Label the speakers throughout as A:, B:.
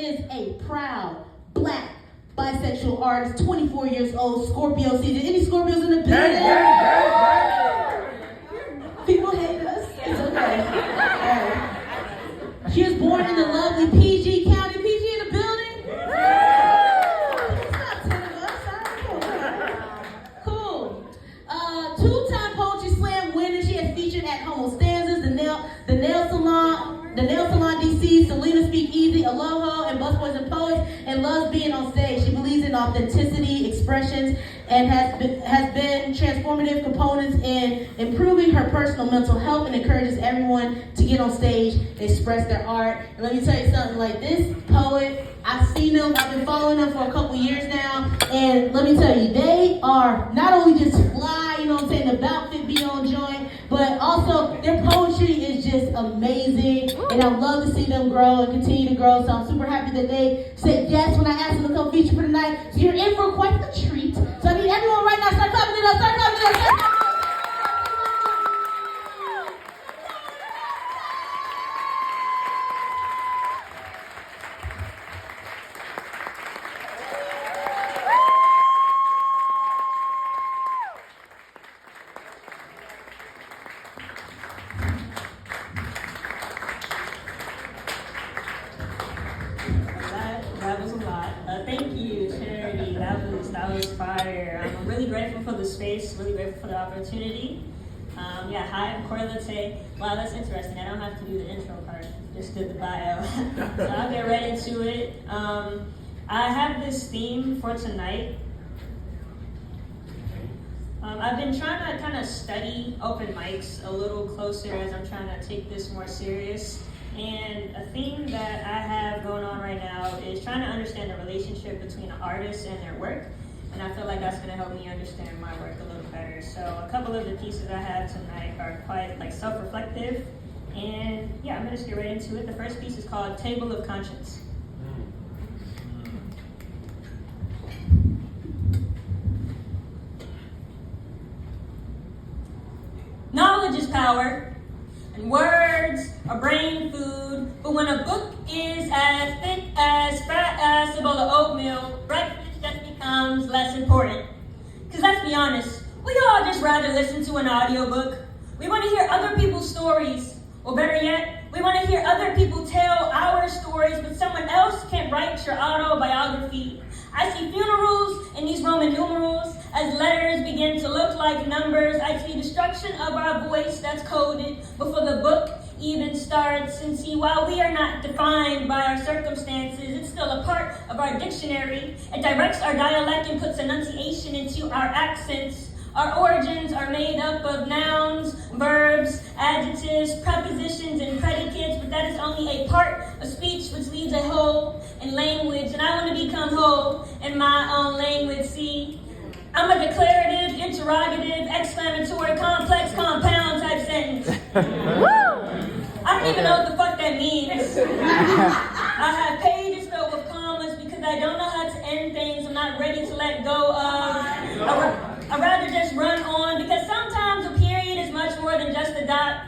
A: is a proud black bisexual artist, 24 years old, Scorpio season. Any Scorpios in the building? People hate us. It's okay. She was born in the lovely PG County. PG in the building? It's not 10 of us. Cool. Two-time Poetry Slam winner. She has featured at Homo Stanzas, the Nail Salon DC, Selena Speak Easy, Aloha, and BusBoys and Poets, and loves being on stage. She believes in authenticity, expressions, and has been transformative components in improving her personal mental health, and encourages everyone to get on stage and express their art. And let me tell you something, like this poet, I've seen them, I've been following them for a couple years now, and let me tell you, they are not only just fly, you know what I'm saying, the outfit be on joint, but also their poetry is just amazing, and I love to see them grow and continue to grow. So I'm super happy that they said yes when I asked them to come feature for tonight. So you're in for quite the treat. So I need everyone right now, start clapping it up, start clapping it up, start clapping it up.
B: That was a lot. Thank you, Charity. That was fire. I'm really grateful for the space, really grateful for the opportunity. Hi, I'm Korie. Wow, that's interesting. I don't have to do the intro part, just did the bio. So I'll get right into it. I have this theme for tonight. I've been trying to kind of study open mics a little closer as I'm trying to take this more serious. And a theme that I have going on right now is trying to understand the relationship between an artist and their work. And I feel like that's going to help me understand my work a little better. So a couple of the pieces I have tonight are quite self-reflective. And I'm going to just get right into it. The first piece is called Table of Conscience. Knowledge is power. And words are brain food, but when a book is as thick as fat as a bowl of oatmeal, breakfast just becomes less important. Because let's be honest, we all just rather listen to an audiobook. We want to hear other people's stories, or better yet, we want to hear other people tell our stories, but someone else can't write your autobiography. I see funerals in these Roman numerals as letters begin to look like numbers. I see destruction of our voice that's coded before the book even starts. And see, while we are not defined by our circumstances, it's still a part of our dictionary. It directs our dialect and puts enunciation into our accents. Our origins are made up of nouns, verbs, adjectives, prepositions, and predicates, but that is only a part of speech which leaves a hole in language. And I want to become whole in my own language. See, I'm a declarative, interrogative, exclamatory, complex, compound type sentence. I don't even know what the fuck that means. I have pages filled with commas because I don't know how to end things I'm not ready to let go of. I'd rather just run on because sometimes a period is much more than just a dot.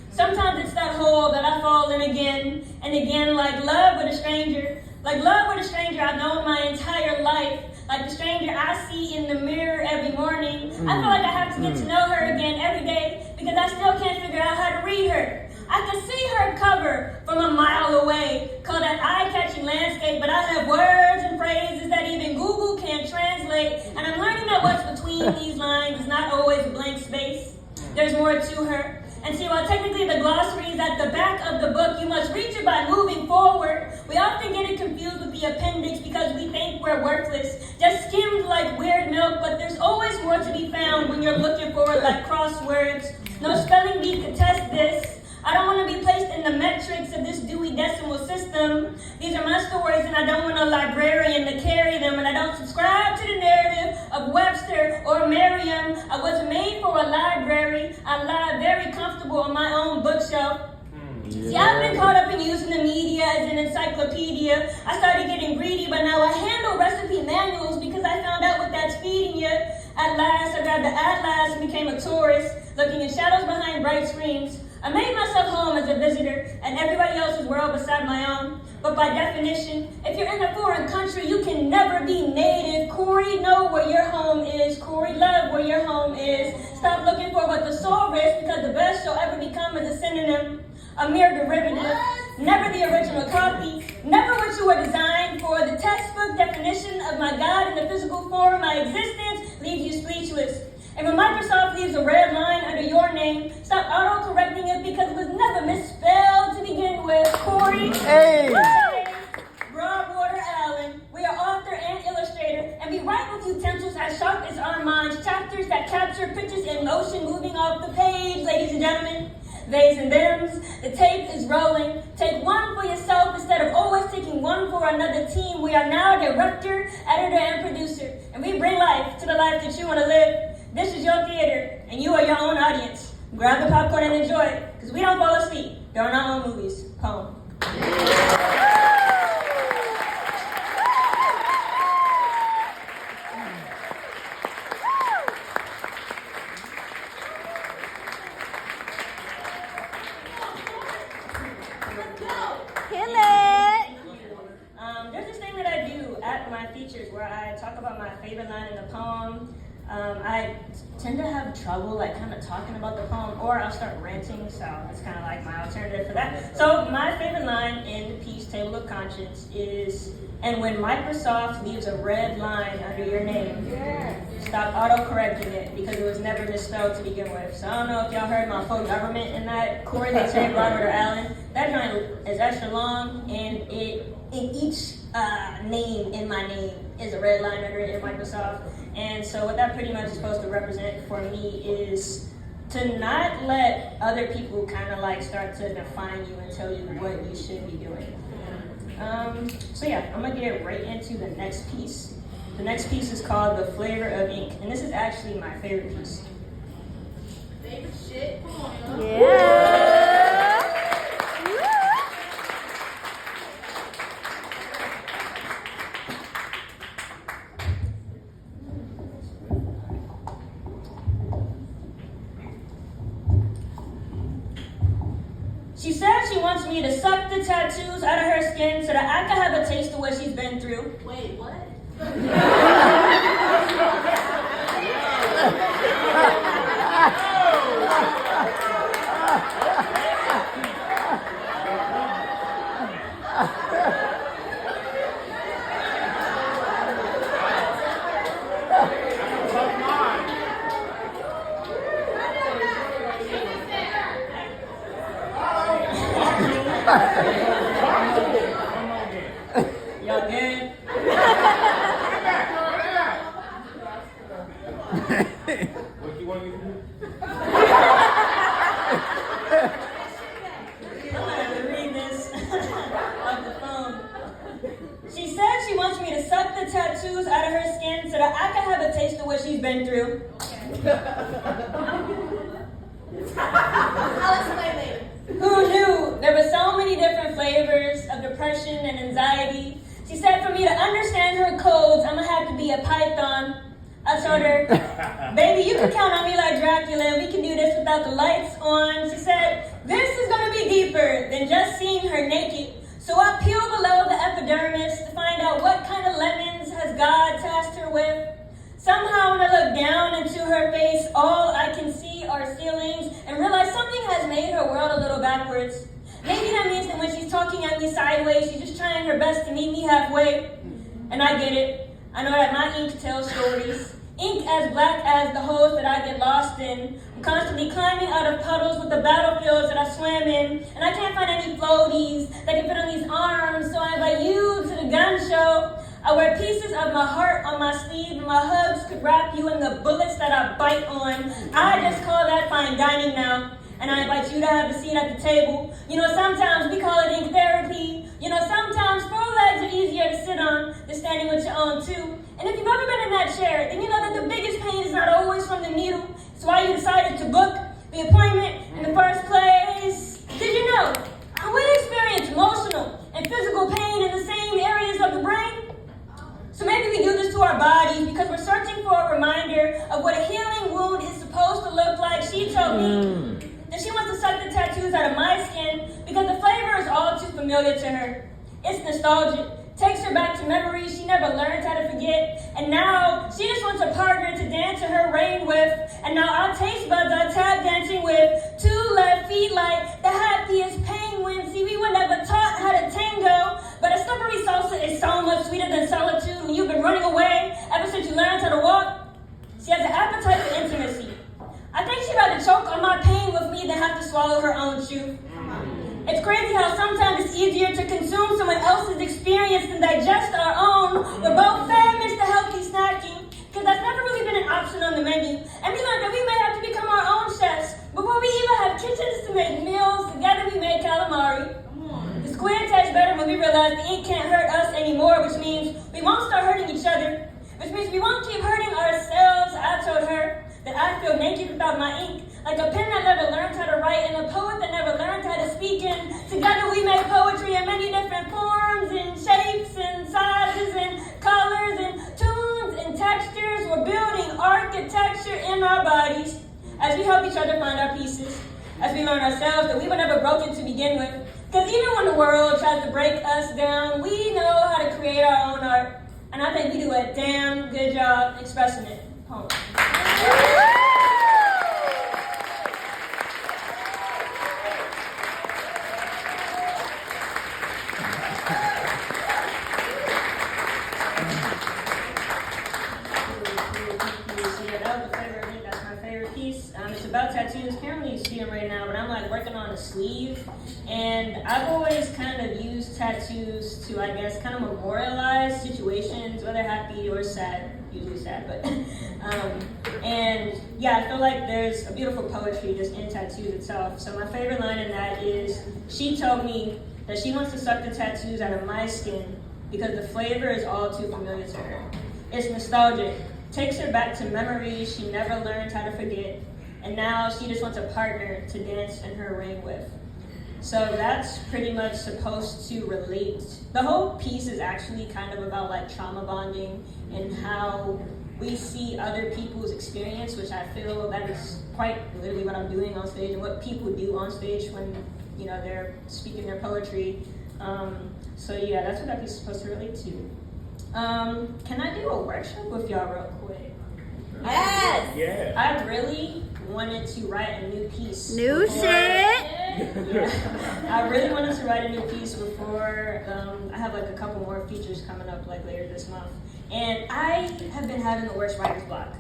B: Sometimes it's that hole that I fall in again and again, like love with a stranger. Like love with a stranger I've known my entire life. Like the stranger I see in the mirror every morning. I feel like I have to get to know her again every day because I still can't figure out how to read her. I can see her cover from a mile away, called that eye-catching landscape, but I have words and phrases that even Google can't translate, and I'm learning that what's between these lines is not always a blank space. There's more to her. And see, while technically the glossary is at the back of the book, you must reach it by moving forward. We often get it confused with the appendix because we think we're worthless, just skimmed like weird milk, but there's always more to be found when you're looking for it like crosswords. No spelling bee could test this. I don't want to be placed in the metrics of this Dewey Decimal System. These are my stories and I don't want a librarian to carry them, and I don't subscribe to the narrative of Webster or Merriam. I wasn't made for a library. I lie very comfortable on my own bookshelf. See, I've been caught up in using the media as an encyclopedia. I started getting greedy, but now I handle recipe manuals because I found out what that's feeding you. At last, I grabbed the atlas and became a tourist, looking in shadows behind bright screens. I made myself home as a visitor in everybody else's world beside my own. But by definition, if you're in a foreign country, you can never be native. Korie, know where your home is. Korie, love where your home is. Stop looking for what the soul risks, because the best you'll ever become is a synonym, a mere derivative, never the original copy, never what you were designed for. The textbook definition of my God in the physical form, my existence, leaves you speechless. And when Microsoft leaves a red line under your name, stop auto-correcting it because it was never misspelled to begin with. Korie,
C: Hey.
B: Broadwater Allen, we are author and illustrator, and we write with utensils as sharp as our minds, chapters that capture pictures in motion moving off the page, ladies and gentlemen. Theys and thems, the tape is rolling. Take one for yourself instead of always taking one for another team. We are now director, editor, and producer, and we bring life to the life that you want to live. This is your theater, and you are your own audience. Grab the popcorn and enjoy it, because we don't fall asleep during our own movies. Poem. There's this thing that I do at my features where I talk about my favorite line in the poem. I tend to have trouble kind of talking about the poem, or I'll start ranting, so it's kind of like my alternative for that. So my favorite line in the piece, Table of Conscience, is, and when Microsoft leaves a red line under your name, stop auto-correcting it because it was never misspelled to begin with. So I don't know if y'all heard my full government in that. Korie, they say Broadwater Allen. That line is extra long, and in each name in my name is a red line under it in Microsoft. And so what that pretty much is supposed to represent for me is to not let other people kind of start to define you and tell you what you should be doing. So yeah, I'm gonna get right into the next piece. The next piece is called The Flavor of Ink, and this is actually my favorite piece.
A: Favorite shit? Come on, y'all.
C: Yeah.
B: She said she wants me to suck the tattoos out of her skin so that I can have a taste of what she's been through.
A: Wait, what?
B: Y'all good?
D: What you want me to do?
B: I'm gonna read this off the phone. She said she wants me to suck the tattoos out of her skin so that I can have a taste of what she's been through.
A: I'll explain later.
B: Who knew there were so many different flavors of depression and anxiety? She said for me to understand her codes, I'm gonna have to be a python. I told her, baby, you can count on me like Dracula. We can do this without the lights on. She said, this is gonna be deeper than just seeing her naked. So I peel below the epidermis to find out what kind of lemons has God tasked her with. Somehow when I look down into her face, all I can see are ceilings and realize something has made her world a little backwards. Maybe that means that when she's talking at me sideways, she's just trying her best to meet me halfway. And I get it. I know that my ink tells stories. Ink as black as the holes that I get lost in. I'm constantly climbing out of puddles with the battlefields that I swam in. And I can't find any floaties that can fit on these arms, so I invite you to the gun show. I wear pieces of my heart on my sleeve, and my hugs could wrap you in the bullets that I bite on. I just call that fine dining now. And I invite you to have a seat at the table. You know, sometimes we call it ink therapy. You know, sometimes 4 legs are easier to sit on than standing with your own 2. And if you've ever been in that chair, then you know that the biggest pain is not always from the needle. It's why you decided to book the appointment in the first place. Did you know that we experience emotional and physical pain in the same areas of the brain? So maybe we do this to our bodies because we're searching for a reminder of what a healing wound is supposed to look like. She told me that she wants to suck the tattoo familiar to her. It's nostalgic. Takes her back to memories she never learned how to forget. And now she just wants a partner to dance in her rain with. And now our taste buds are tap dancing with 2 left feet like the happiest penguins. See, we were never taught how to tango, but a slippery salsa is so much sweeter than solitude when you've been running away ever since you learned how to walk. She has an appetite for intimacy. I think she'd rather choke on my pain with me than have to swallow her own truth. It's crazy how sometimes it's easier to consume someone else's experience than digest our own. We're both famous to healthy snacking, because that's never really been an option on the menu. And we learned that we may have to become our own chefs. Before we even have kitchens to make meals, together we made calamari. The squid tastes better when we realize the ink can't hurt us anymore, which means we won't start hurting each other, which means we won't keep hurting ourselves. I told her that I feel naked without my ink, like a pen that never learned how to write and a poet that never learned how to speak. And together we make poetry in many different forms and shapes and sizes and colors and tunes and textures. We're building architecture in our bodies as we help each other find our pieces, as we learn ourselves that we were never broken to begin with. Because even when the world tries to break us down, we know how to create our own art. And I think we do a damn good job expressing it. Home. It's about tattoos. Can't really see them right now, but I'm like working on a sleeve. And I've always kind of used tattoos to, I guess, kind of memorialize situations, whether happy or sad, usually sad, but and yeah, I feel like there's a beautiful poetry just in tattoos itself. So my favorite line in that is, she told me that she wants to suck the tattoos out of my skin because the flavor is all too familiar to her. It's nostalgic. Takes her back to memories she never learned how to forget, and now she just wants a partner to dance in her ring with. So that's pretty much supposed to relate. The whole piece is actually kind of about like trauma bonding and how we see other people's experience, which I feel that is quite literally what I'm doing on stage and what people do on stage when, you know, they're speaking their poetry. So yeah, that's what that piece is supposed to relate to. Can I do a workshop with y'all real quick?
A: Yes!
D: Yeah.
B: I really wanted to write a new piece.
C: New shit!
B: I really wanted to write a new piece before, I have like a couple more features coming up like later this month. And I have been having the worst writer's block.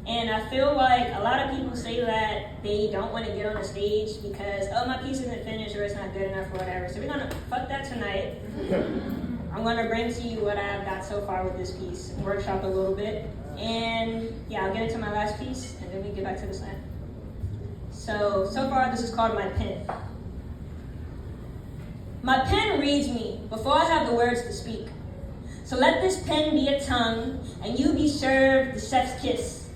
B: And I feel like a lot of people say that they don't want to get on a stage because, oh, my piece isn't finished or it's not good enough or whatever. So we're gonna fuck that tonight. I'm gonna bring to you what I've got so far with this piece, workshop a little bit. And yeah, I'll get into my last piece and then we get back to the slam. So far this is called My Pen. My pen reads me before I have the words to speak. So let this pen be a tongue and you be served the chef's kiss.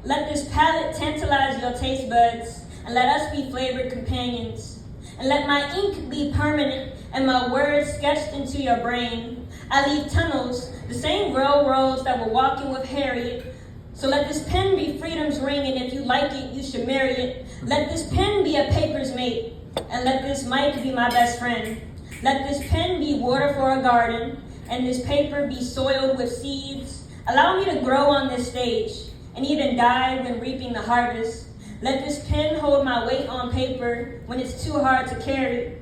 B: Let this palate tantalize your taste buds and let us be flavored companions. And let my ink be permanent and my words sketched into your brain. I leave tunnels, the same railroads that were walking with Harriet. So let this pen be freedom's ring, and if you like it, you should marry it. Let this pen be a paper's mate, and let this mic be my best friend. Let this pen be water for a garden, and this paper be soiled with seeds. Allow me to grow on this stage, and even die when reaping the harvest. Let this pen hold my weight on paper when it's too hard to carry.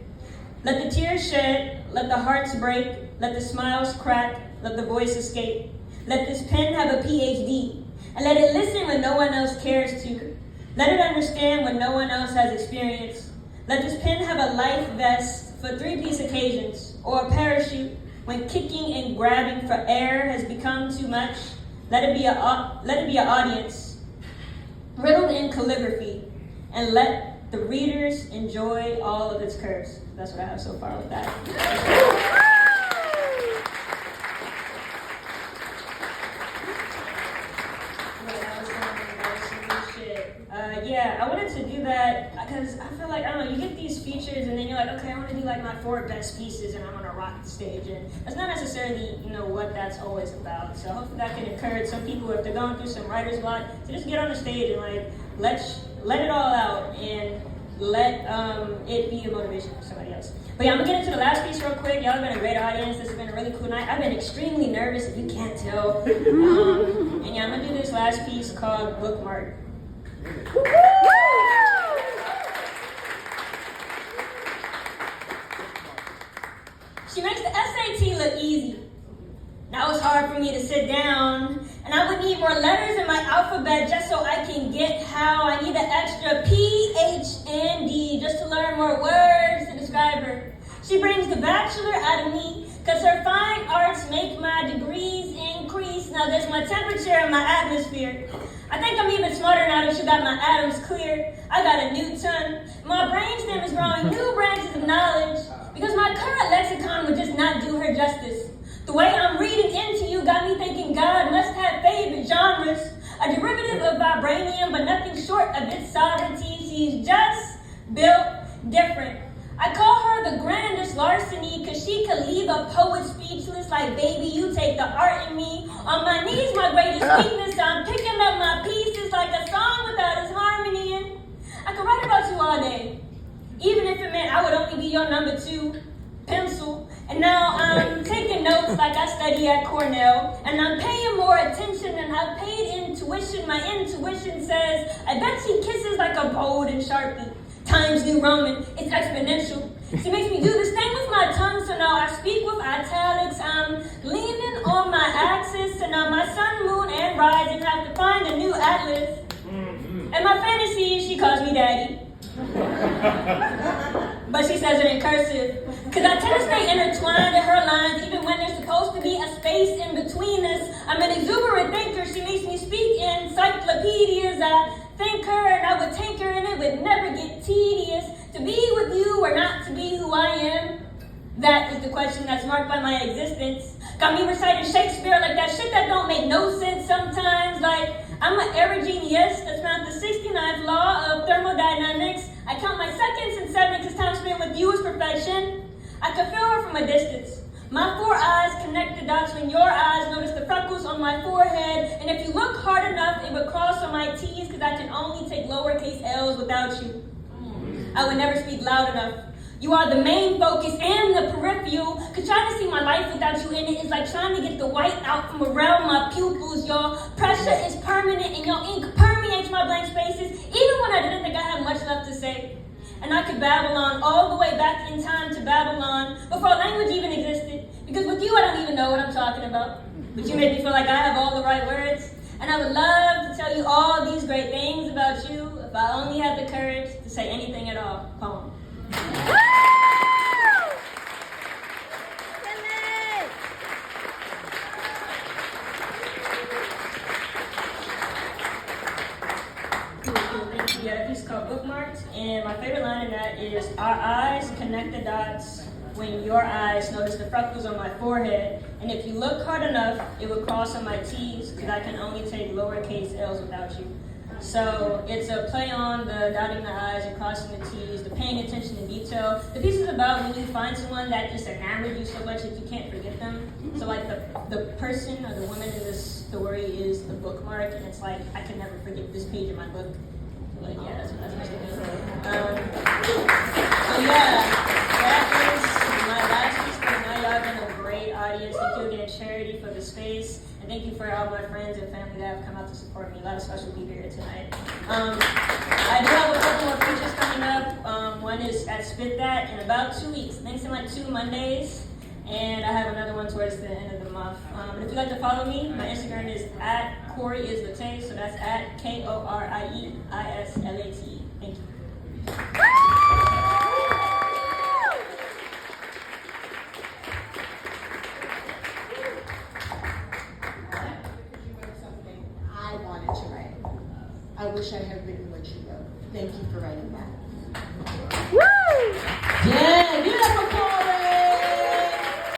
B: Let the tears shed, let the hearts break, let the smiles crack, let the voice escape. Let this pen have a PhD, and let it listen when no one else cares to. Let it understand when no one else has experience. Let this pen have a life vest for 3-piece occasions, or a parachute when kicking and grabbing for air has become too much. Let it be an audience, riddled in calligraphy, and let the readers enjoy all of its curves. That's what I have so far with that. Yeah, I wanted to do that because I feel like, I don't know, you get these features and then you're like, okay, I want to do like my 4 best pieces and I'm going to rock the stage. And that's not necessarily, what that's always about. So hopefully that can encourage some people if they're going through some writer's block to just get on the stage and like, let it all out and let it be a motivation for somebody else. But yeah, I'm gonna get into the last piece real quick. Y'all have been a great audience. This has been a really cool night. I've been extremely nervous, if you can't tell. And yeah, I'm gonna do this last piece called Bookmark. She makes the SAT look easy. Now it's hard for me to sit down, and I would need more letters in my alphabet just so I can get how. I need an extra P, H, and D just to learn more words to describe her. She brings the bachelor out of me, cause her fine arts make my degrees increase. Now there's my temperature and my atmosphere. I think I'm even smarter now that you got my atoms clear. I got a Newton. My brainstem is growing new branches of knowledge, because my current lexicon would just not do her justice. The way I'm reading into you got me thinking God must have favorite genres. A derivative of vibranium, but nothing short of its sovereignty. She's just built different. I call her the grandest larceny, cause she could leave a poet speechless like, baby, you take the art in me. On my knees, my greatest weakness, I'm picking up my pieces like a song without its harmony. And I could write about you all day, even if it meant I would only be your number 2 pencil. And now I'm taking notes like I study at Cornell, and I'm paying more attention than I've paid in tuition. My intuition says, I bet she kisses like a bold and Sharpie. Times New Roman, it's exponential. She makes me do this thing with my tongue, so now I speak with italics. I'm leaning on my axis, so now my sun, moon, and rising have to find a new atlas. And my fantasy, she calls me daddy. But she says it in cursive, cause I tend to stay intertwined in her lines, even when there's supposed to be a space in between us. I'm an exuberant thinker, she makes me speak in encyclopedias. I thank her and I would take her, and it would never get tedious. To be with you or not to be who I am, that is the question that's marked by my existence. Got me reciting Shakespeare like that shit that don't make no sense sometimes. Like, I'm an Aristotelian that's found the 69th law of thermodynamics. I count my seconds and seconds because time spent with you is perfection. I can feel her from a distance. My 4 eyes connect the dots when your eyes notice the freckles on my forehead. And if you look hard enough, it would cross on my T's, because I can only take lowercase L's without you. I would never speak loud enough. You are the main focus and the peripheral, cause trying to see my life without you in it is like trying to get the white out from around my pupils. Your pressure is permanent and your ink permeates my blank spaces, even when I didn't think I had much left to say. And I could babble on all the way back in time to Babylon, before language even existed. Because with you, I don't even know what I'm talking about. But you make me feel like I have all the right words. And I would love to tell you all these great things about you if I only had the courage to say anything at all. Poem. Yeah, a piece called Bookmarked, and my favorite line in that is, our eyes connect the dots when your eyes notice the freckles on my forehead, and if you look hard enough, it would cross on my T's, because I can only take lowercase L's without you. So it's a play on the dotting the I's and crossing the T's, the paying attention to detail. The piece is about when you find someone that just enamored you so much that you can't forget them. So like the person or the woman in this story is the bookmark, and it's like, I can never forget this page in my book. Like, yeah, that's basically it. So yeah, that is my last piece for tonight. Y'all have been a great audience. Thank you again, Charity, for the space. And thank you for all my friends and family that have come out to support me. A lot of special people here tonight. I do have a couple more features coming up. One is at Spit That in about 2 weeks. I think it's in like 2 Mondays. And I have another one towards the end of the month. But if you'd like to follow me, my Instagram is at KorieIsLate. So that's at KorieIsLate. Thank you.
C: I wanted to write. I wish I had written what you wrote. Thank you for writing that.
A: Yeah.